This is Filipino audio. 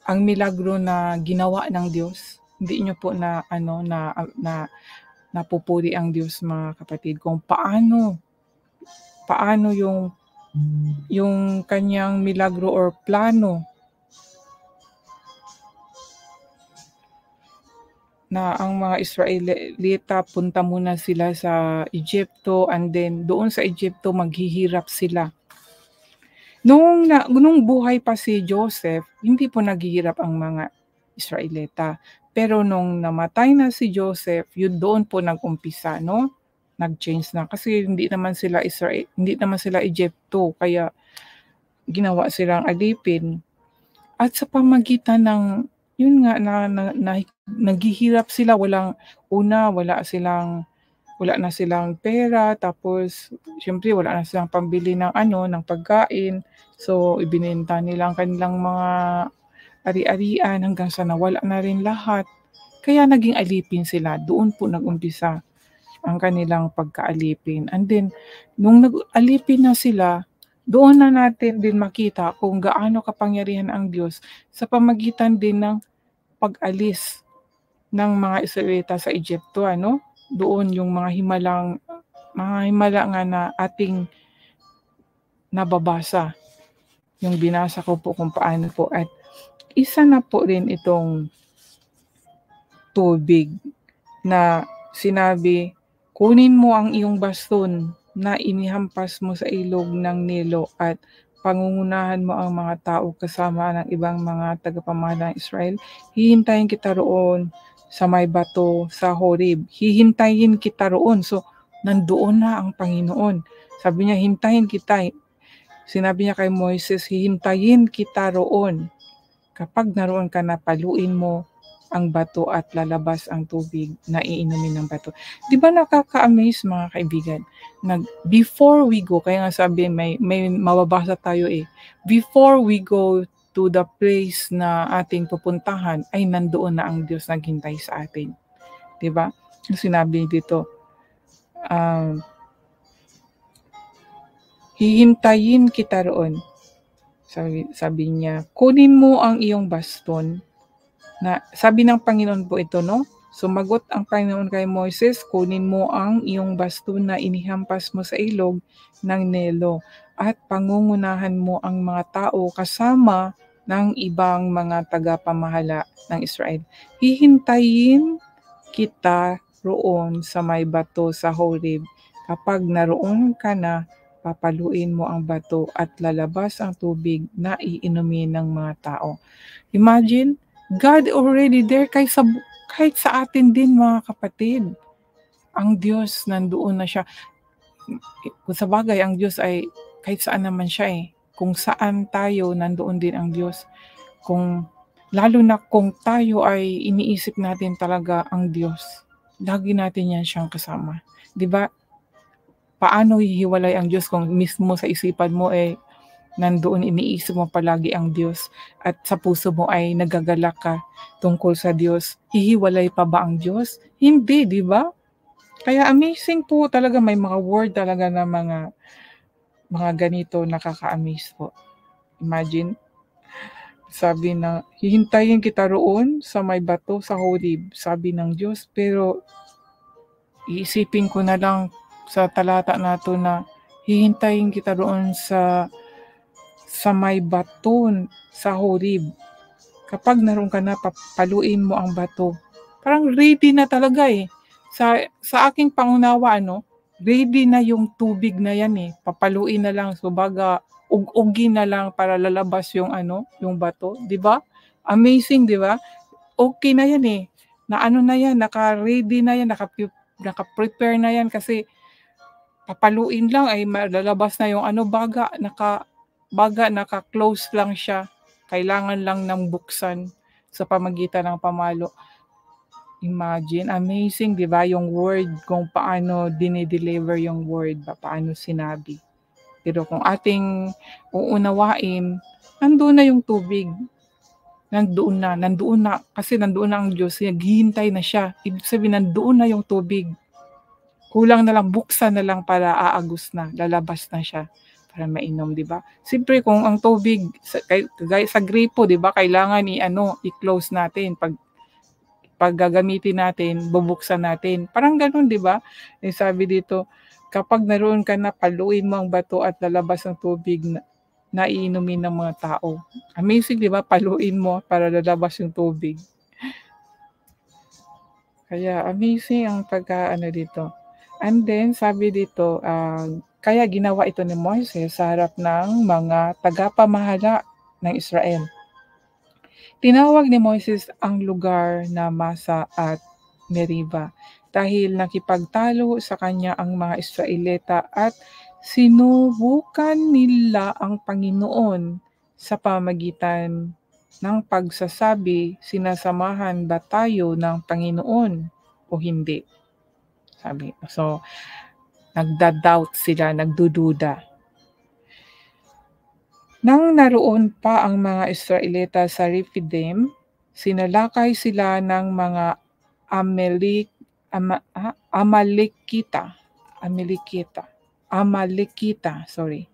ang milagro na ginawa ng Diyos, hindi niyo po na napupuri ang Diyos, mga kapatid, kung paano yung kanyang milagro or plano na ang mga Israelita punta muna sila sa Egypto, and then doon sa Egypto maghihirap sila. Nung buhay pa si Joseph, hindi po naghihirap ang mga Israelita. Pero nung namatay na si Joseph, yun doon po nag-umpisa, no? Nag-change na kasi hindi naman sila Egypto, kaya ginawa silang alipin. At sa pamagitan ng yun nga naghihirap sila, wala na silang pera, tapos siyempre wala na silang pambili ng pagkain. So ibinenta nila ang kanilang mga ari-arian hanggang sa nawala na rin lahat. Kaya naging alipin sila. Doon po nag-umpisa ang kanilang pagkaalipin. And then nung nag-alipin na sila, doon na natin din makita kung gaano kapangyarihan ang Diyos sa pamagitan din ng pag-alis ng mga Israelita sa Egypto, doon yung mga himala nga na ating nababasa. Yung binasa ko po kung paano po. At isa na po rin itong tubig na sinabi, kunin mo ang iyong baston na inihampas mo sa ilog ng Nilo at pangungunahan mo ang mga tao kasama ng ibang mga tagapamahala ng Israel. Hihintayin kita roon sa may bato sa Horeb. Hihintayin kita roon. So, nandoon na ang Panginoon. Sabi niya, hintayin kita. Sinabi niya kay Moises, hihintayin kita roon. Kapag naroon ka na, paluin mo ang bato at lalabas ang tubig na iinumin ng bato. Di ba nakaka-amaze, mga kaibigan? Before we go, kaya nga sabi, may mababasa tayo before we go to the place na ating pupuntahan, ay nandoon na ang Diyos naghintay sa atin. Di ba? Sinabi dito, hihintayin kita roon. Sabi niya, kunin mo ang iyong baston. Sabi ng Panginoon po ito, no? Sumagot ang Panginoon kay Moises, kunin mo ang iyong baston na inihampas mo sa ilog ng Nilo at pangungunahan mo ang mga tao kasama ng ibang mga tagapamahala ng Israel. Hihintayin kita roon sa may bato sa Horeb. Kapag naroon ka na, papaluin mo ang bato at lalabas ang tubig na iinumin ng mga tao. Imagine, God already there kahit sa atin din, mga kapatid. Ang Diyos nandoon na siya. Kung sa bagay, ang Diyos ay kahit saan naman siya Kung saan tayo, nandoon din ang Diyos. Lalo na kung tayo ay iniisip natin talaga ang Diyos, lagi natin yan siyang kasama. 'Di ba? Paano hihiwalay ang Diyos kung mismo sa isipan mo nandoon, iniisip mo palagi ang Diyos at sa puso mo ay nagagalak ka tungkol sa Diyos? Hihiwalay pa ba ang Diyos? Hindi, di ba? Kaya amazing po talaga, may mga word talaga na mga ganito, nakaka-amaze po. Imagine, sabi na, hihintayin kita roon sa may bato sa Horeb, sabi ng Diyos, pero iisipin ko na lang sa talata nato na hihintayin kita roon sa may bato sa Horeb. Kapag naroon ka na, papaluin mo ang bato. Parang ready na talaga Sa aking pangunawa, ready na yung tubig na yan Papaluin na lang. So baga, ug-ugin na lang para lalabas yung bato. Di ba? Amazing, di ba? Okay na yan na yan, naka-ready na yan, naka-prepare na yan kasi papaluin lang ay lalabas na yung baga naka-close lang siya. Kailangan lang ng buksan sa pamagitan ng pamalo. Imagine, amazing, di ba? Yung word, kung paano dinideliver yung word, paano sinabi. Pero kung ating uunawain, nandoon na yung tubig. Nandoon na. Kasi nandoon na ang Diyos. Naghihintay na siya. Ibig sabihin, nandoon na yung tubig. Kulang na lang, buksan na lang para aagos na. Lalabas na siya. para mainom, 'di ba? Siyempre kung ang tubig kagaya sa gripo, 'di ba, kailangan i-close natin 'pag gagamitin natin, bubuksan natin. Parang gano'n, 'di ba? Sabi dito, kapag naroon ka na, paluin mo ang bato at lalabas ang tubig na iinumin ng mga tao. Amazing, 'di ba? Paluin mo para lalabas yung tubig. Kaya amazing ang pagka-ano dito. And then sabi dito, kaya ginawa ito ni Moises sa harap ng mga tagapamahala ng Israel. Tinawag ni Moises ang lugar na Masa at Meriba dahil nakipagtalo sa kanya ang mga Israelita at sinubukan nila ang Panginoon sa pamagitan ng pagsasabi, sinasamahan ba tayo ng Panginoon o hindi? Sabi. So, nagda-doubt sila, nagdududa. Nang naroon pa ang mga Israelita sa Rephidim, sinalakay sila ng mga Amalekita, Amalekita, sorry.